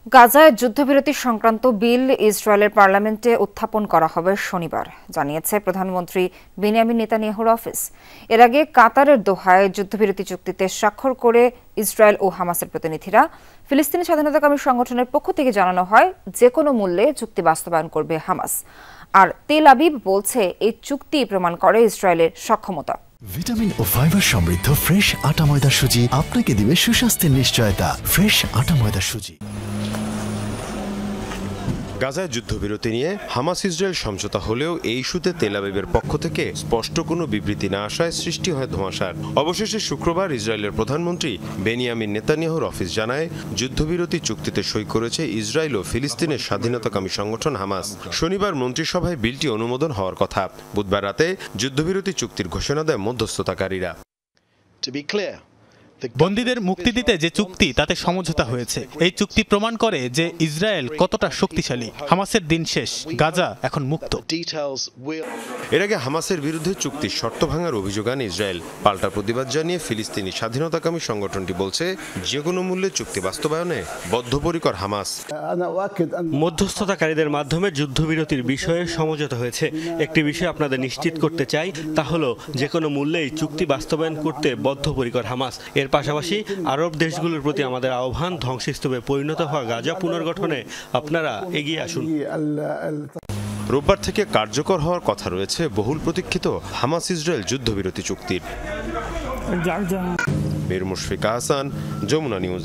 গাজায় যুদ্ধবিরতি সংক্রান্ত বিল ইসরায়েলের পার্লামেন্টে উত্থাপন করা হবে শনিবার, জানিয়েছে প্রধানমন্ত্রী বেনিয়ামিন নেতানিয়াহুর অফিস। এর আগে কাতারের দোহায় যুদ্ধবিরতি চুক্তিতে স্বাক্ষর করে ইসরায়েল ও হামাসের প্রতিনিধিরা ফিলিস্তিনি স্বাধীনতাকামী সংগঠনের পক্ষ থেকে জানানো হয় যে কোনো মূল্যে চুক্তি বাস্তবায়ন করবে হামাস। আর তেল আবিব বলছে এই চুক্তি প্রমাণ করে ইসরায়েলের সক্ষমতা। ভিটামিন ও ফাইবার সমৃদ্ধ ফ্রেশ আটা ময়দা সুজি আপনাকে দিবে সুস্বাস্থ্যের নিশ্চয়তা। ফ্রেশ আটা ময়দা সুজি। গাজায় যুদ্ধবিরতি নিয়ে হামাস ইসরায়েল সমঝোতা হলেও এই ইস্যুতে তেল আবিবের পক্ষ থেকে স্পষ্ট কোনো বিবৃতি না আসায় সৃষ্টি হয় ধোঁয়াশার। অবশেষে শুক্রবার ইসরায়েলের প্রধানমন্ত্রী বেনিয়ামিন নেতানিয়াহুর অফিস জানায়, যুদ্ধবিরতি চুক্তিতে সই করেছে ইসরায়েল ও ফিলিস্তিনের স্বাধীনতাকামী সংগঠন হামাস। শনিবার মন্ত্রিসভায় বিলটি অনুমোদন হওয়ার কথা। বুধবার রাতে যুদ্ধবিরতি চুক্তির ঘোষণা দেয় মধ্যস্থতাকারীরা। বন্দীদের মুক্তি দিতে যে চুক্তি, তাতে সমঝোতা হয়েছে। এই চুক্তি প্রমাণ করে যে ইসরায়েল কতটা শক্তিশালী। হামাসের দিন শেষ, গাজা এখন মুক্ত। এর আগে হামাসের বিরুদ্ধে চুক্তির শর্ত ভাঙার অভিযোগ আনে ইসরায়েল। পাল্টা প্রতিবাদ জানিয়ে ফিলিস্তিনি স্বাধীনতাকামী সংগঠনটি বলছে, যে কোনো মূল্যে চুক্তি বাস্তবায়নে বদ্ধপরিকর হামাস। মধ্যস্থতাকারীদের মাধ্যমে যুদ্ধবিরতির বিষয়ে সমঝোতা হয়েছে। একটি বিষয় আপনাদের নিশ্চিত করতে চাই, তা হলো যে কোনো মূল্যেই চুক্তি বাস্তবায়ন করতে বদ্ধপরিকর হামাস। এর পাশাপাশি আরব দেশগুলোর প্রতি আমাদের আহ্বান, ধ্বংসস্তূপে পরিণত হওয়া গাজা পুনর্গঠনে আপনারা এগিয়ে আসুন। রোববার থেকে কার্যকর হওয়ার কথা রয়েছে বহুল প্রতীক্ষিত হামাস ইসরায়েল যুদ্ধবিরতি চুক্তির। মীর মুশফিক হাসান, যমুনা নিউজ।